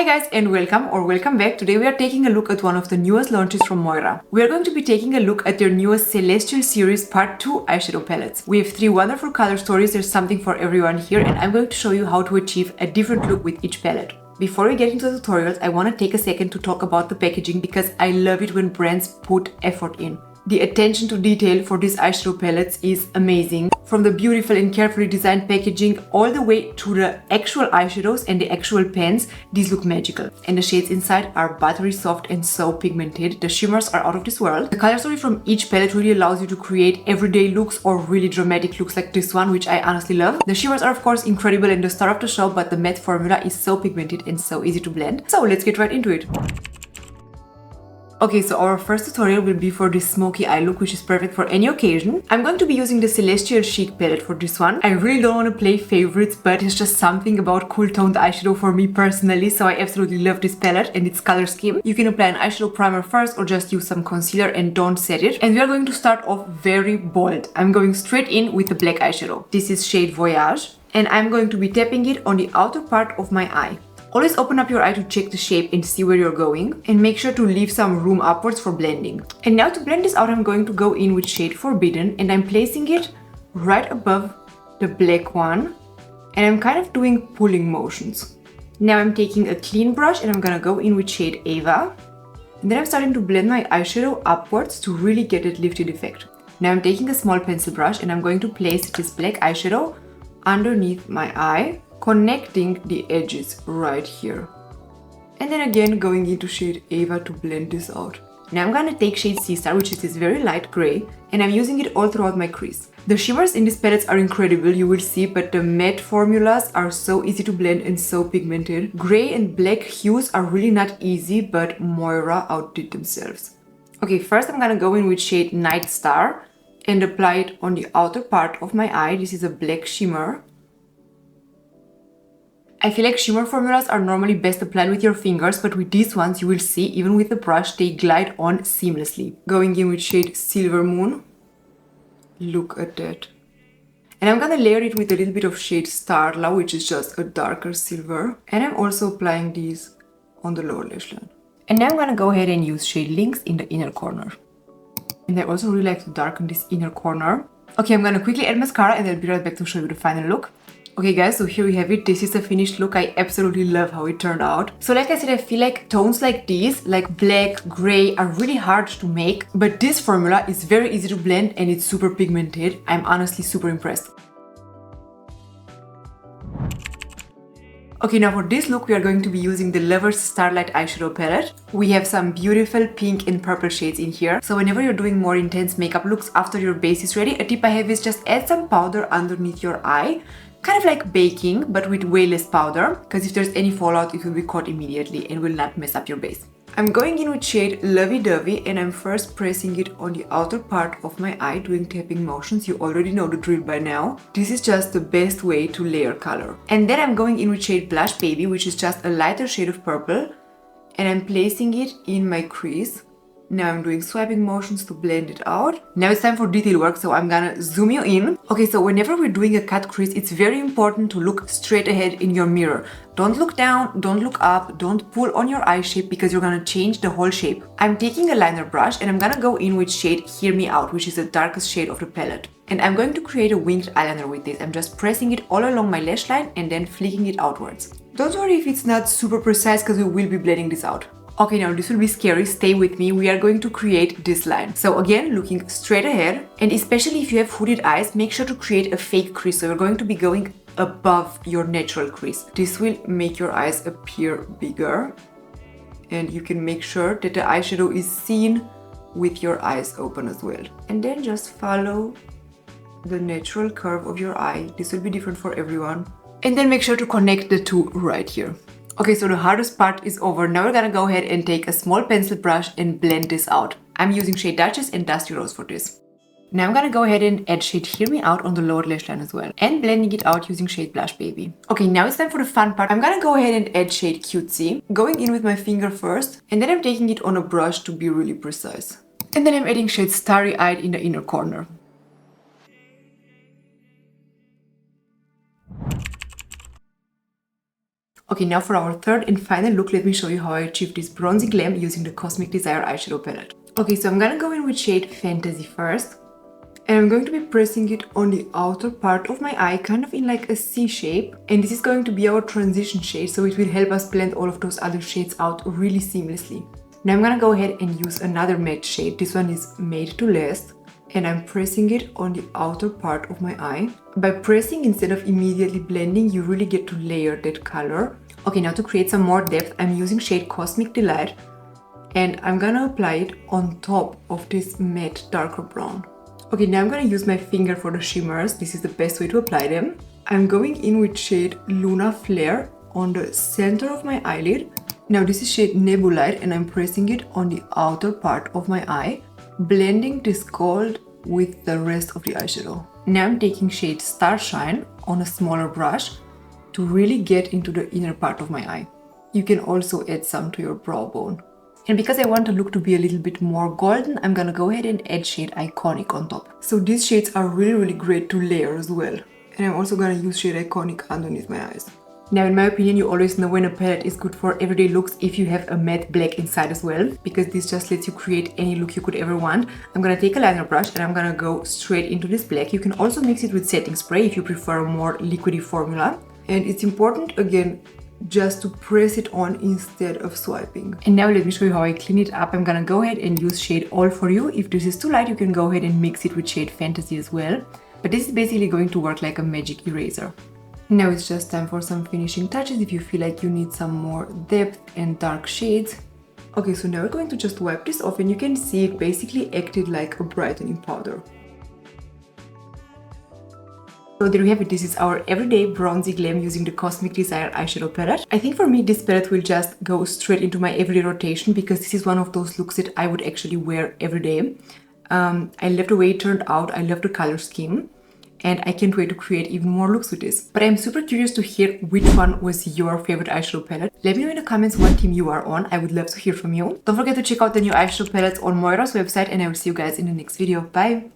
Hi guys and welcome back. Today we are taking a look at one of the newest launches from Moira. We are going to be taking a look at their newest Celestial series part 2 eyeshadow palettes. We have 3 wonderful color stories, there's something for everyone here, and I'm going to show you how to achieve a different look with each palette. Before we get into the tutorials, I want to take a second to talk about the packaging because I love it when brands put effort in. The attention to detail for these eyeshadow palettes is amazing. From the beautiful and carefully designed packaging all the way to the actual eyeshadows and the actual pens, these look magical. And the shades inside are buttery soft and so pigmented. The shimmers are out of this world. The color story from each palette really allows you to create everyday looks or really dramatic looks like this one, which I honestly love. The shimmers are of course incredible and the star of the show, but the matte formula is so pigmented and so easy to blend. So let's get right into it. Okay, so our first tutorial will be for this smoky eye look, which is perfect for any occasion. I'm going to be using the Celestial Chic palette for this one. I really don't want to play favorites, but it's just something about cool toned eyeshadow for me personally, so I absolutely love this palette and its color scheme. You can apply an eyeshadow primer first or just use some concealer and don't set it. And we are going to start off very bold. I'm going straight in with the black eyeshadow. This is shade Voyage, and I'm going to be tapping it on the outer part of my eye. Always open up your eye to check the shape and see where you're going, and make sure to leave some room upwards for blending. And now to blend this out, I'm going to go in with shade Forbidden, and I'm placing it right above the black one, and I'm kind of doing pulling motions. Now I'm taking a clean brush and I'm gonna go in with shade Ava, and then I'm starting to blend my eyeshadow upwards to really get that lifted effect. Now I'm taking a small pencil brush and I'm going to place this black eyeshadow underneath my eye, connecting the edges right here. And then again going into shade Ava to blend this out. Now I'm gonna take shade Sea Star, which is this very light gray, and I'm using it all throughout my crease. The shimmers in these palettes are incredible, you will see, but the matte formulas are so easy to blend and so pigmented. Gray and black hues are really not easy, but Moira outdid themselves. Okay, first I'm gonna go in with shade Night Star and apply it on the outer part of my eye. This is a black shimmer. I feel like shimmer formulas are normally best applied with your fingers, but with these ones you will see, even with the brush, they glide on seamlessly. Going in with shade Silver Moon. Look at that. And I'm gonna layer it with a little bit of shade Starlight, which is just a darker silver. And I'm also applying these on the lower lash line. And now I'm gonna go ahead and use shade Lynx in the inner corner. And I also really like to darken this inner corner. Okay, I'm gonna quickly add mascara and I'll be right back to show you the final look. Okay guys, so here we have it. This is the finished look. I absolutely love how it turned out. So like I said, I feel like tones like these, like black, gray, are really hard to make, but this formula is very easy to blend and it's super pigmented. I'm honestly super impressed. Okay, now for this look we are going to be using the Lovers Starlight Eyeshadow Palette. We have some beautiful pink and purple shades in here. So whenever you're doing more intense makeup looks after your base is ready, a tip I have is just add some powder underneath your eye. Kind of like baking, but with way less powder, because if there's any fallout, it will be caught immediately and will not mess up your base. I'm going in with shade Lovey Dovey and I'm first pressing it on the outer part of my eye, doing tapping motions. You already know the drill by now. This is just the best way to layer color. And then I'm going in with shade Blush Baby, which is just a lighter shade of purple, and I'm placing it in my crease. Now I'm doing swiping motions to blend it out. Now it's time for detail work, so I'm gonna zoom you in. Okay, so whenever we're doing a cut crease, it's very important to look straight ahead in your mirror. Don't look down, don't look up, don't pull on your eye shape because you're gonna change the whole shape. I'm taking a liner brush and I'm gonna go in with shade Hear Me Out, which is the darkest shade of the palette. And I'm going to create a winged eyeliner with this. I'm just pressing it all along my lash line and then flicking it outwards. Don't worry if it's not super precise because we will be blending this out. Okay, now this will be scary, stay with me. We are going to create this line. So again, looking straight ahead, and especially if you have hooded eyes, make sure to create a fake crease. So you're going to be going above your natural crease. This will make your eyes appear bigger, and you can make sure that the eyeshadow is seen with your eyes open as well. And then just follow the natural curve of your eye. This will be different for everyone. And then make sure to connect the two right here. Okay, so the hardest part is over. Now we're gonna go ahead and take a small pencil brush and blend this out. I'm using shade Duchess and Dusty Rose for this. Now I'm gonna go ahead and add shade Hear Me Out on the lower lash line as well, and blending it out using shade Blush Baby. Okay, now it's time for the fun part. I'm gonna go ahead and add shade Cutesy, going in with my finger first, and then I'm taking it on a brush to be really precise. And then I'm adding shade Starry Eyed in the inner corner. Okay, now for our third and final look, let me show you how I achieved this bronzy glam using the Cosmic Desire eyeshadow palette. Okay, so I'm gonna go in with shade Fantasy first. And I'm going to be pressing it on the outer part of my eye, kind of in like a C shape. And this is going to be our transition shade, so it will help us blend all of those other shades out really seamlessly. Now I'm gonna go ahead and use another matte shade. This one is Made to Last. And I'm pressing it on the outer part of my eye. By pressing instead of immediately blending, you really get to layer that color. Okay, now to create some more depth, I'm using shade Cosmic Delight. And I'm gonna apply it on top of this matte darker brown. Okay, now I'm gonna use my finger for the shimmers. This is the best way to apply them. I'm going in with shade Luna Flare on the center of my eyelid. Now this is shade Nebulite and I'm pressing it on the outer part of my eye, blending this gold with the rest of the eyeshadow. Now I'm taking shade Starshine on a smaller brush to really get into the inner part of my eye. You can also add some to your brow bone. And because I want the look to be a little bit more golden, I'm gonna go ahead and add shade Iconic on top. So these shades are really great to layer as well. And I'm also gonna use shade Iconic underneath my eyes. Now in my opinion, you always know when a palette is good for everyday looks if you have a matte black inside as well, because this just lets you create any look you could ever want. I'm gonna take a liner brush and I'm gonna go straight into this black. You can also mix it with setting spray if you prefer a more liquidy formula. And it's important, again, just to press it on instead of swiping. And now let me show you how I clean it up. I'm gonna go ahead and use shade All For You. If this is too light, you can go ahead and mix it with shade Fantasy as well. But this is basically going to work like a magic eraser. Now it's just time for some finishing touches if you feel like you need some more depth and dark shades. Okay, so now we're going to just wipe this off and you can see it basically acted like a brightening powder. So there we have it. This is our everyday bronzy glam using the Cosmic Desire eyeshadow palette. I think for me this palette will just go straight into my everyday rotation because this is one of those looks that I would actually wear every day. I love the way it turned out. I love the color scheme. And I can't wait to create even more looks with this. But I'm super curious to hear which one was your favorite eyeshadow palette. Let me know in the comments what team you are on. I would love to hear from you. Don't forget to check out the new eyeshadow palettes on Moira's website and I will see you guys in the next video. Bye!